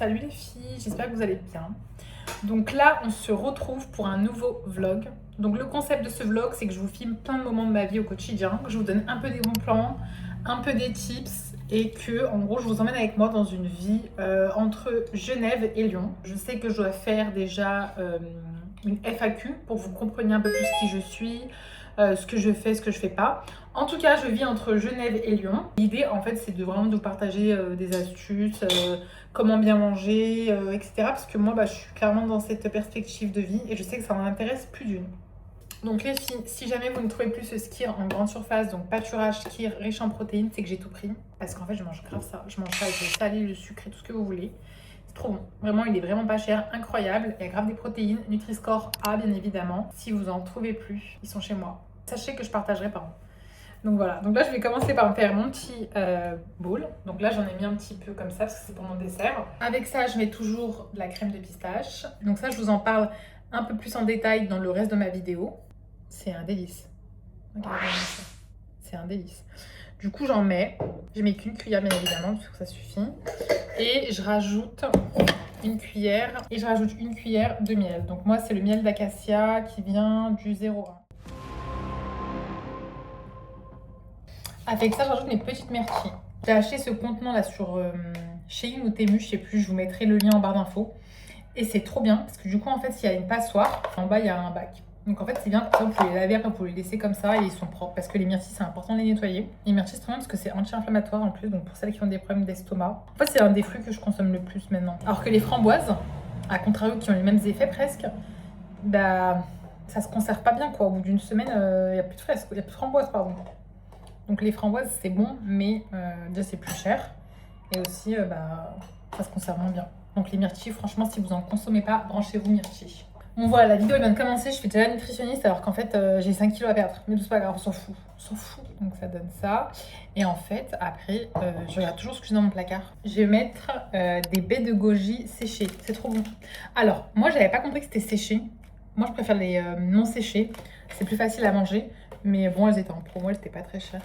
Salut les filles, j'espère que vous allez bien. Donc là, on se retrouve pour un nouveau vlog. Donc le concept de ce vlog, c'est que je vous filme plein de moments de ma vie au quotidien, que je vous donne un peu des bons plans, un peu des tips et que, en gros, je vous emmène avec moi dans une vie entre Genève et Lyon. Je sais que je dois faire déjà une FAQ pour que vous compreniez un peu plus qui je suis, ce que je fais, ce que je fais pas. En tout cas, je vis entre Genève et Lyon. L'idée, en fait, c'est de vraiment de vous partager des astuces, comment bien manger, etc. Parce que moi, je suis clairement dans cette perspective de vie et je sais que ça en intéresse plus d'une. Donc les filles, si jamais vous ne trouvez plus ce skyr en grande surface, donc pâturage skyr riche en protéines, c'est que j'ai tout pris. Parce qu'en fait, je mange grave ça. Je mange ça avec le salé, le sucré, tout ce que vous voulez. C'est trop bon. Vraiment, il est vraiment pas cher, incroyable. Il y a grave des protéines. Nutri-Score A, bien évidemment. Si vous en trouvez plus, ils sont chez moi. Sachez que je partagerai pas. Donc voilà, donc là je vais commencer par me faire mon petit bowl. Donc là j'en ai mis un petit peu comme ça parce que c'est pour mon dessert. Avec ça je mets toujours de la crème de pistache. Donc ça je vous en parle un peu plus en détail dans le reste de ma vidéo. C'est un délice. Regardez ça. C'est un délice. Du coup j'en mets. Je mets qu'une cuillère bien évidemment parce que ça suffit. Et je rajoute une cuillère. Et je rajoute une cuillère de miel. Donc moi c'est le miel d'acacia qui vient du 0,1. Avec ça, je rajoute mes petites myrtilles. J'ai acheté ce contenant là sur Shein ou Temu, je sais plus, je vous mettrai le lien en barre d'infos. Et c'est trop bien parce que du coup, en fait, s'il y a une passoire, en bas, il y a un bac. Donc en fait, c'est bien, vous pouvez les laver, après, vous pouvez les laisser comme ça et ils sont propres. Parce que les myrtilles, c'est important de les nettoyer. Les myrtilles, c'est trop bien parce que c'est anti-inflammatoire en plus, donc pour celles qui ont des problèmes d'estomac. En fait, c'est un des fruits que je consomme le plus maintenant. Alors que les framboises, à contrario, qui ont les mêmes effets presque, bah ça se conserve pas bien quoi. Au bout d'une semaine, il n'y a plus de fraises, il n'y a plus de framboises, pardon. Donc les framboises c'est bon, mais déjà c'est plus cher. Et aussi ça se conserve moins bien. Donc les myrtilles, franchement si vous en consommez pas, branchez-vous myrtilles. Bon voilà, la vidéo elle vient de commencer, je fais déjà nutritionniste alors qu'en fait j'ai 5 kilos à perdre. Mais c'est pas grave, on s'en fout. On s'en fout. Donc ça donne ça. Et en fait après, je regarde toujours ce que j'ai dans mon placard. Je vais mettre des baies de goji séchées. C'est trop bon. Alors moi j'avais pas compris que c'était séché. Moi je préfère les non séchés. C'est plus facile à manger. Mais bon, elles étaient en promo, elles étaient pas très chères.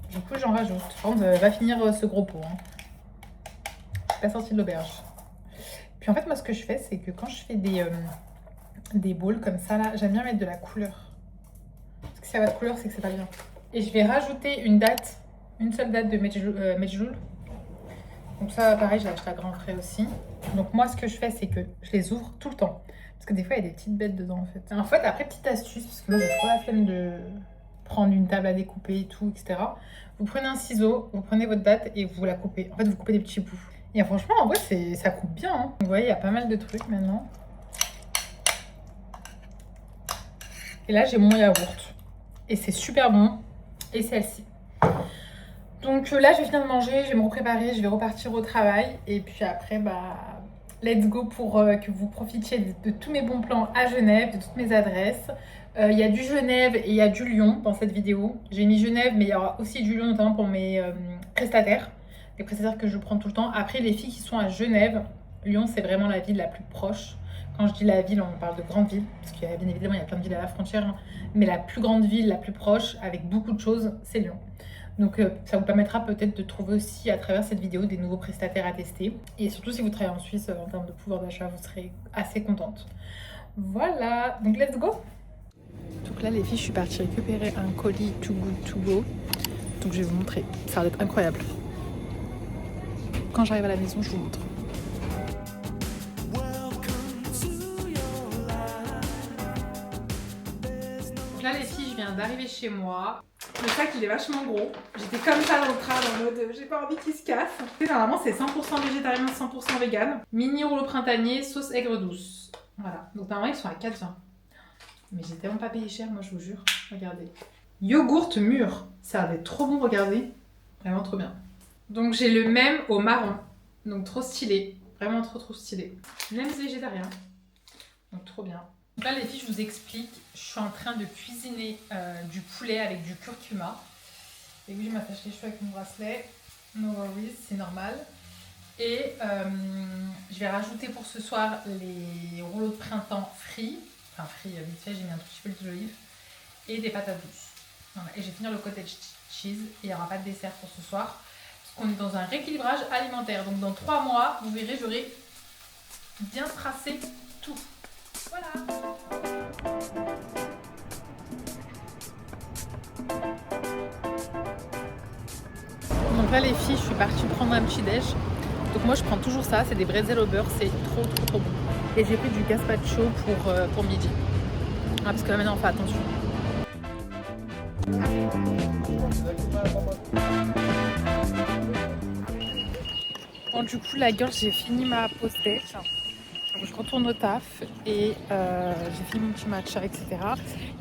Du coup, j'en rajoute. Par contre, va finir ce gros pot. Hein. Je suis pas sortie de l'auberge. Puis en fait, moi, ce que je fais, c'est que quand je fais des bowls comme ça, là, j'aime bien mettre de la couleur. Parce que s'il n'y a pas de couleur, c'est que c'est pas bien. Et je vais rajouter une seule date de Medjool. Donc ça, pareil, j'ai acheté à Grand Frais aussi. Donc moi, ce que je fais, c'est que je les ouvre tout le temps. Parce que des fois, il y a des petites bêtes dedans, en fait. En fait, après, petite astuce, parce que moi, j'ai trop la flemme de prendre une table à découper et tout, etc. Vous prenez un ciseau, vous prenez votre date et vous la coupez. En fait, vous coupez des petits bouts. Et franchement, en vrai, ça coupe bien. Hein. Vous voyez, il y a pas mal de trucs maintenant. Et là, j'ai mon yaourt. Et c'est super bon. Et celle-ci. Donc là, je vais finir de manger, je vais me préparer, je vais repartir au travail. Et puis après, let's go pour que vous profitiez de tous mes bons plans à Genève, de toutes mes adresses. Il y a du Genève et il y a du Lyon dans cette vidéo. J'ai mis Genève, mais il y aura aussi du Lyon, notamment pour mes prestataires. Les prestataires que je prends tout le temps. Après, les filles qui sont à Genève, Lyon, c'est vraiment la ville la plus proche. Quand je dis la ville, on parle de grande ville, parce qu'il y a bien évidemment, il y a plein de villes à la frontière. Hein, mais la plus grande ville, la plus proche, avec beaucoup de choses, c'est Lyon. Donc ça vous permettra peut-être de trouver aussi à travers cette vidéo des nouveaux prestataires à tester. Et surtout si vous travaillez en Suisse, en termes de pouvoir d'achat, vous serez assez contente. Voilà, donc let's go. Donc là les filles, je suis partie récupérer un colis Too Good To Go. Donc je vais vous montrer, ça va être incroyable. Quand j'arrive à la maison, je vous montre. Donc là les filles, je viens d'arriver chez moi. Le sac il est vachement gros. J'étais comme ça dans le train en mode j'ai pas envie qu'il se casse. Normalement c'est 100% végétarien, 100% vegan. Mini rouleau printanier, sauce aigre douce. Voilà. Donc normalement ils sont à 4,20. Mais j'ai tellement pas payé cher moi je vous jure. Regardez. Yogourt mûr. Ça va être trop bon, regardez. Vraiment trop bien. Donc j'ai le même au marron. Donc trop stylé. Vraiment trop stylé. Même végétarien. Donc trop bien. Donc là les filles, je vous explique, je suis en train de cuisiner du poulet avec du curcuma. Et oui, je m'attache les cheveux avec mon bracelet, no worries, c'est normal. Et je vais rajouter pour ce soir les rouleaux de printemps frits, enfin frits vite fait, j'ai mis un tout petit peu d'huile d'olive, et des patates douces. Voilà. Et je vais finir le cottage cheese, et il n'y aura pas de dessert pour ce soir. Parce qu'on est dans un rééquilibrage alimentaire. Donc dans 3 mois, vous verrez, j'aurai bien tracé tout. Voilà. Donc là les filles, je suis partie prendre un petit déj. Donc moi je prends toujours ça, c'est des bretzels au beurre, c'est trop bon. Et j'ai pris du gazpacho pour midi. Ah, parce que là maintenant on fait attention. Bon du coup la gueule, j'ai fini ma pause déj. Donc je retourne au taf et j'ai fini mon petit matcha, etc.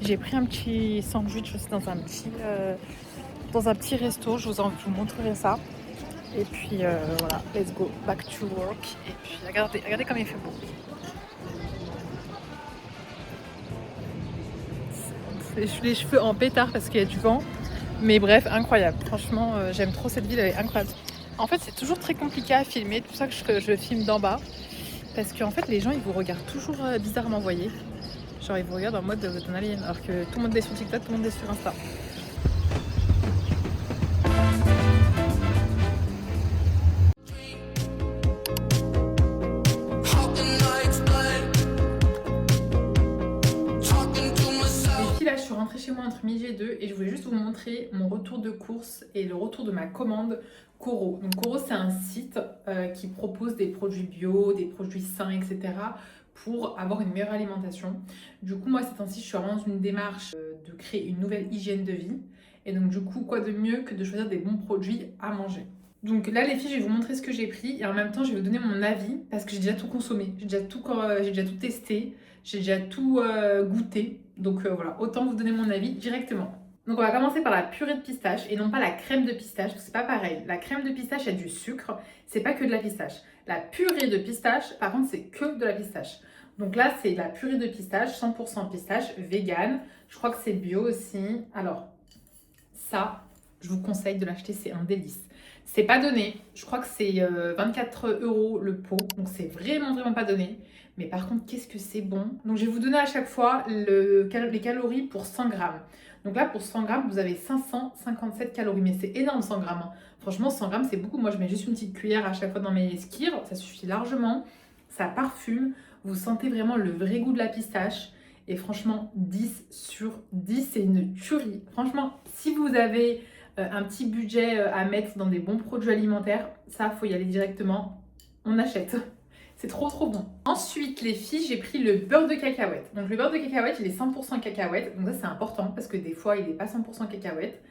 J'ai pris un petit sandwich aussi dans un petit resto, je vous montrerai ça. Et puis voilà, let's go back to work. Et puis regardez comme il fait beau. Les cheveux en pétard parce qu'il y a du vent. Mais bref, incroyable. Franchement, j'aime trop cette ville, elle est incroyable. En fait, c'est toujours très compliqué à filmer, c'est pour ça que je filme d'en bas. Parce qu'en fait, les gens, ils vous regardent toujours bizarrement, vous voyez. Genre, ils vous regardent en mode de ton alien. Alors que tout le monde est sur TikTok, tout le monde est sur Insta. Chez moi entre midi et 2 et je voulais juste vous montrer mon retour de course et le retour de ma commande Coro. Donc Coro, c'est un site qui propose des produits bio, des produits sains, etc. pour avoir une meilleure alimentation. Du coup, moi, ces temps-ci, je suis vraiment dans une démarche de créer une nouvelle hygiène de vie. Et donc, du coup, quoi de mieux que de choisir des bons produits à manger. Donc là, les filles, je vais vous montrer ce que j'ai pris et en même temps, je vais vous donner mon avis parce que j'ai déjà tout consommé, j'ai déjà tout testé, j'ai déjà tout goûté. Donc voilà, autant vous donner mon avis directement. Donc on va commencer par la purée de pistache et non pas la crème de pistache, parce que c'est pas pareil. La crème de pistache a du sucre, c'est pas que de la pistache. La purée de pistache, par contre, c'est que de la pistache. Donc là, c'est la purée de pistache, 100% pistache, vegan. Je crois que c'est bio aussi. Alors, ça, je vous conseille de l'acheter, c'est un délice. C'est pas donné, je crois que c'est 24 € le pot, donc c'est vraiment pas donné. Mais par contre, qu'est-ce que c'est bon. Donc je vais vous donner à chaque fois les calories pour 100 grammes. Donc là, pour 100 grammes, vous avez 557 calories, mais c'est énorme 100 grammes. Hein. Franchement, 100 grammes, c'est beaucoup. Moi, je mets juste une petite cuillère à chaque fois dans mes skirs, ça suffit largement. Ça parfume, vous sentez vraiment le vrai goût de la pistache. Et franchement, 10 sur 10, c'est une tuerie. Franchement, si vous avez un petit budget à mettre dans des bons produits alimentaires, ça, faut y aller directement. On achète. C'est trop bon. Ensuite, les filles, j'ai pris le beurre de cacahuète. Donc le beurre de cacahuète, il est 100% cacahuète. Donc ça, c'est important parce que des fois, il n'est pas 100% cacahuète.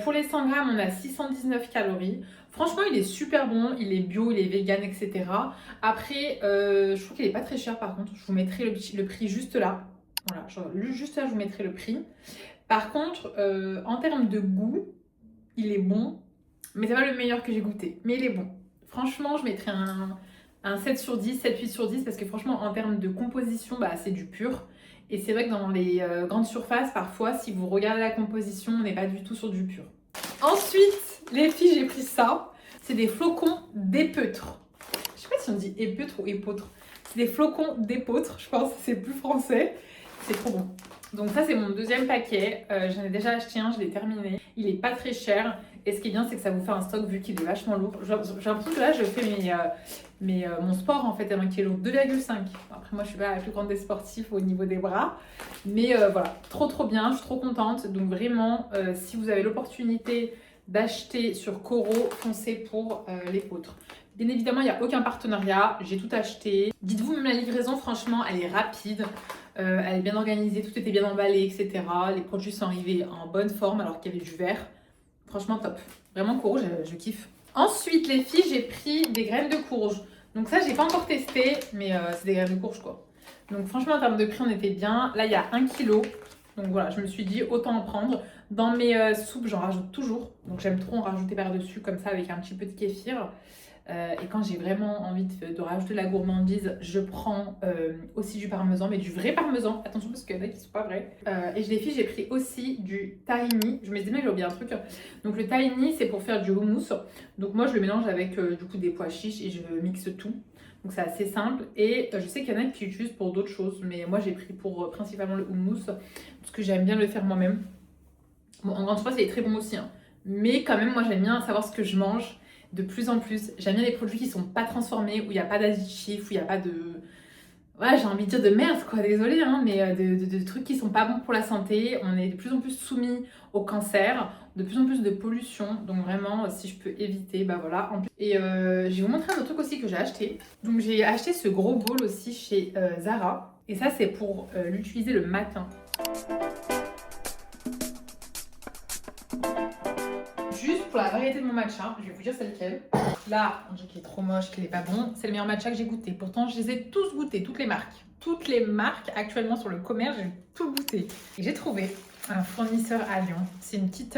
Pour les 100 grammes, on a 619 calories. Franchement, il est super bon. Il est bio, il est vegan, etc. Après, je trouve qu'il n'est pas très cher par contre. Je vous mettrai le prix juste là. Voilà, juste là, je vous mettrai le prix. Par contre, en termes de goût, il est bon. Mais c'est pas le meilleur que j'ai goûté. Mais il est bon. Franchement, je mettrai un 7 sur 10, 7, 8 sur 10 parce que franchement en termes de composition, c'est du pur. Et c'est vrai que dans les grandes surfaces, parfois, si vous regardez la composition, on n'est pas du tout sur du pur. Ensuite, les filles, j'ai pris ça. C'est des flocons d'épeautre. Je sais pas si on dit épeautre ou épeautre. C'est des flocons d'épeautre, je pense que c'est plus français. C'est trop bon. Donc ça, c'est mon deuxième paquet. J'en ai déjà acheté un, je l'ai terminé. Il est pas très cher. Et ce qui est bien, c'est que ça vous fait un stock vu qu'il est vachement lourd. J'ai l'impression que là, je fais mon sport en fait, tellement qu'il est lourd. 2,5. Après, moi, je suis pas la plus grande des sportifs au niveau des bras. Mais voilà, trop bien. Je suis trop contente. Donc vraiment, si vous avez l'opportunité d'acheter sur Coro, foncez pour l'épeautre. Bien évidemment, il n'y a aucun partenariat. J'ai tout acheté. Dites-vous, même la livraison, franchement, elle est rapide. Elle est bien organisée. Tout était bien emballé, etc. Les produits sont arrivés en bonne forme alors qu'il y avait du verre. Franchement top. Vraiment Coro, je kiffe. Ensuite les filles, j'ai pris des graines de courge. Donc ça, j'ai pas encore testé, mais c'est des graines de courge quoi. Donc franchement en termes de prix, on était bien. Là, il y a 1 kg. Donc voilà, je me suis dit autant en prendre. Dans mes soupes, j'en rajoute toujours. Donc j'aime trop en rajouter par-dessus comme ça avec un petit peu de kéfir. Et quand j'ai vraiment envie de rajouter de la gourmandise, je prends aussi du parmesan, mais du vrai parmesan. Attention parce qu'il y en a qui ne sont pas vrais. Et les filles, j'ai pris aussi du tahini. Je me disais, mais j'ai oublié un truc. Donc le tahini, c'est pour faire du houmous. Donc moi, je le mélange avec du coup des pois chiches et je mixe tout. Donc c'est assez simple. Et je sais qu'il y en a qui l'utilisent pour d'autres choses, mais moi j'ai pris pour principalement le houmous parce que j'aime bien le faire moi-même. Bon, en grande surface, il est très bon aussi. Hein. Mais quand même, moi j'aime bien savoir ce que je mange. de plus en plus. J'aime bien les produits qui sont pas transformés, où il n'y a pas d'additifs, où il n'y a pas de... Ouais, j'ai envie de dire de merde, quoi, désolée, hein, mais de trucs qui sont pas bons pour la santé. On est de plus en plus soumis au cancer, de plus en plus de pollution. Donc vraiment, si je peux éviter, bah voilà. Et je vais vous montrer un autre truc aussi que j'ai acheté. Donc j'ai acheté ce gros bol aussi chez Zara. Et ça, c'est pour l'utiliser le matin. Juste pour la variété de mon matcha, je vais vous dire c'est lequel. Là, on dit qu'il est trop moche, qu'il est pas bon. C'est le meilleur matcha que j'ai goûté. Pourtant, je les ai tous goûtés, toutes les marques. Toutes les marques actuellement sur le commerce, j'ai tout goûté. Et j'ai trouvé un fournisseur à Lyon. C'est une petite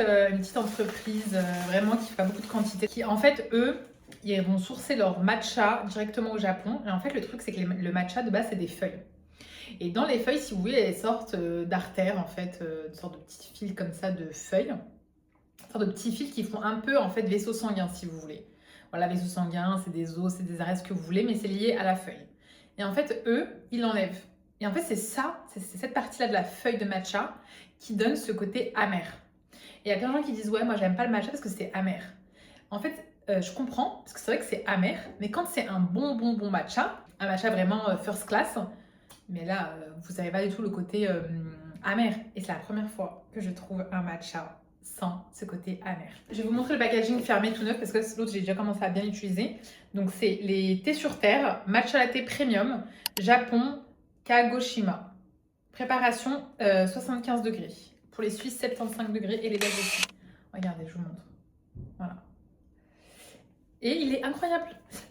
entreprise vraiment qui fait pas beaucoup de quantité. Qui, en fait, eux, ils vont sourcer leur matcha directement au Japon. Et en fait, le truc, c'est que le matcha, de base, c'est des feuilles. Et dans les feuilles, si vous voulez, il y a des sortes d'artères, en fait, des sortes de petits fils comme ça de feuilles. De petits fils qui font un peu en fait vaisseau sanguin si vous voulez. Voilà, vaisseau sanguin, c'est des os, c'est des arrêts, ce que vous voulez, mais c'est lié à la feuille. Et en fait, eux, ils l'enlèvent. Et en fait, c'est ça, c'est cette partie-là de la feuille de matcha qui donne ce côté amer. Et il y a plein de gens qui disent ouais, moi j'aime pas le matcha parce que c'est amer. En fait, je comprends, parce que c'est vrai que c'est amer, mais quand c'est un bon matcha, un matcha vraiment first class, mais là, vous n'avez pas du tout le côté amer. Et c'est la première fois que je trouve un matcha sans ce côté amer. Je vais vous montrer le packaging fermé tout neuf parce que l'autre j'ai déjà commencé à bien l'utiliser. Donc c'est les thés sur terre, matcha latte premium, Japon, Kagoshima. Préparation 75 degrés. Pour les Suisses 75 degrés et les Belges aussi. Regardez, je vous montre. Voilà. Et il est incroyable.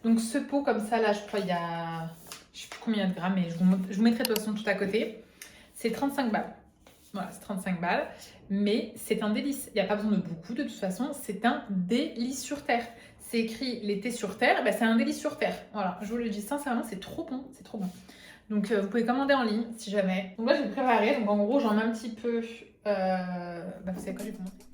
Donc ce pot comme ça là, je crois il y a... Je sais plus combien de grammes, mais je vous mettrai de toute façon tout à côté. C'est 35 balles. Voilà, c'est 35 balles. Mais c'est un délice. Il n'y a pas besoin de beaucoup de toute façon. C'est un délice sur terre. C'est écrit les thés sur terre. Ben, c'est un délice sur terre. Voilà, je vous le dis sincèrement, c'est trop bon. C'est trop bon. Donc vous pouvez commander en ligne si jamais. Donc là, je vais préparer. Donc en gros, j'en mets un petit peu. Vous savez quoi, je vais vous montrer.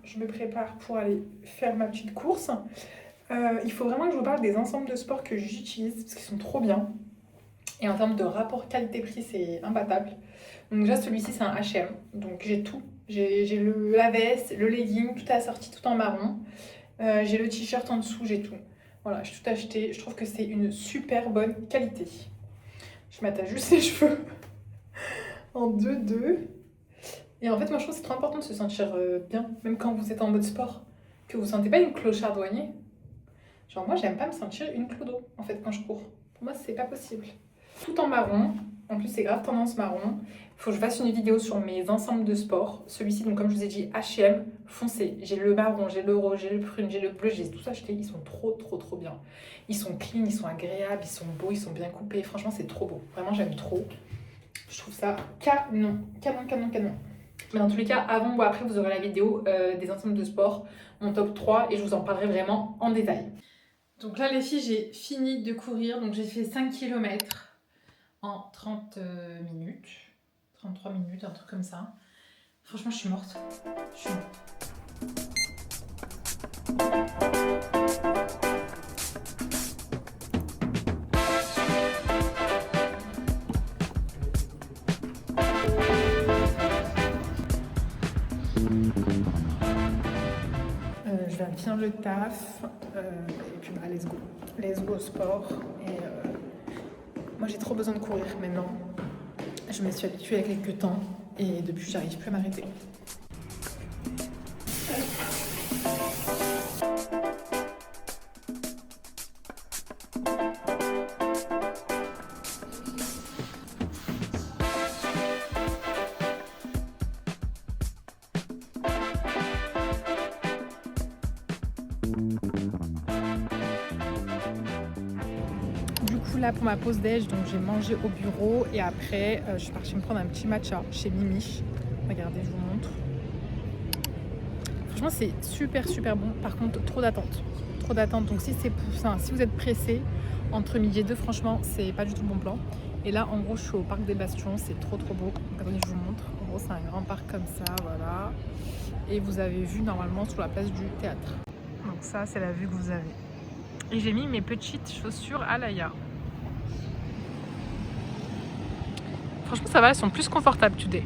Je me prépare pour aller faire ma petite course. Il faut vraiment que je vous parle des ensembles de sport que j'utilise parce qu'ils sont trop bien. Et en termes de rapport qualité-prix, c'est imbattable. Donc déjà celui-ci c'est un H&M, donc j'ai tout. J'ai la veste, le legging, tout assorti, tout en marron. J'ai le t-shirt en dessous, j'ai tout. Voilà, j'ai tout acheté. Je trouve que c'est une super bonne qualité. Je m'attache juste les cheveux en 2-2. Et en fait, moi je trouve que c'est trop important de se sentir bien, même quand vous êtes en mode sport. Que vous sentez pas une clocharde douanier. Genre moi j'aime pas me sentir une clodo en fait quand je cours. Pour moi c'est pas possible. Tout en marron, en plus c'est grave tendance marron. Il faut que je fasse une vidéo sur mes ensembles de sport. Celui-ci, donc comme je vous ai dit, H&M, foncé. J'ai le marron, j'ai le rose, j'ai le prune, j'ai le bleu, j'ai tout acheté. Ils sont trop bien. Ils sont clean, ils sont agréables, ils sont beaux, ils sont bien coupés. Franchement c'est trop beau. Vraiment j'aime trop. Je trouve ça canon. Mais dans tous les cas, avant ou après, vous aurez la vidéo des ensembles de sport, mon top 3, et je vous en parlerai vraiment en détail. Donc là, les filles, j'ai fini de courir. Donc j'ai fait 5 km en 30 minutes, 33 minutes, un truc comme ça. Franchement, je suis morte. Je viens de finir le taf et puis bah, let's go au sport. Et moi j'ai trop besoin de courir maintenant. Je me suis habituée il y a quelques temps et depuis j'arrive plus à m'arrêter. là pour ma pause déj, donc j'ai mangé au bureau et après je suis partie me prendre un petit matcha chez Mimi. Regardez, je vous montre. Franchement c'est super bon, par contre trop d'attente, donc si c'est pour ça, si vous êtes pressé entre midi et 2, franchement c'est pas du tout le bon plan. Et là en gros je suis au parc des Bastions, c'est trop beau. Attendez, je vous montre. En gros c'est un grand parc comme ça, voilà. Et vous avez vu normalement sur la place du théâtre. Donc ça c'est la vue que vous avez. Et j'ai mis mes petites chaussures Alaïa. Franchement ça va, elles sont plus confortables today.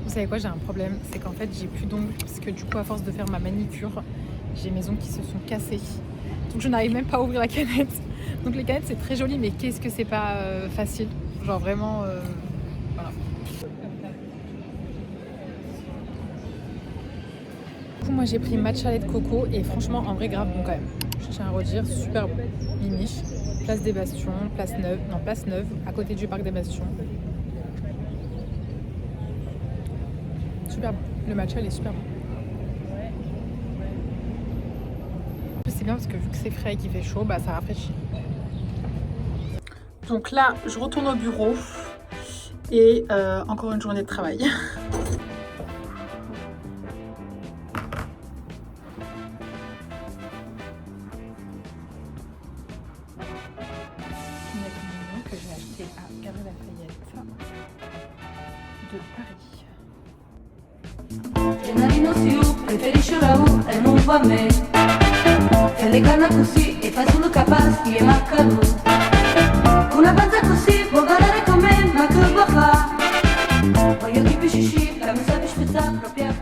Vous savez quoi, j'ai un problème, c'est qu'en fait j'ai plus d'ongles parce que du coup à force de faire ma manicure, j'ai mes ongles qui se sont cassés. Donc je n'arrive même pas à ouvrir la canette. Donc les canettes c'est très joli, mais qu'est-ce que c'est pas facile. Genre vraiment, voilà. Du coup moi j'ai pris matcha lait de coco et franchement en vrai grave bon quand même. Je tiens à redire, super bon. Miniche, place des Bastions, place Neuve, à côté du parc des Bastions. Super bon. Le matcha il est super bon. C'est bien parce que vu que c'est frais et qu'il fait chaud, bah ça rafraîchit. Donc là, je retourne au bureau et encore une journée de travail. Que j'ai acheté à Galeries Lafayette de Paris. Preferisce ora e non fa me. Se le canna così e fa solo capaci e manca lui. Una panza così può ballare con me, ma che va fa? Voglio che pisci, la messa di spezza proprio.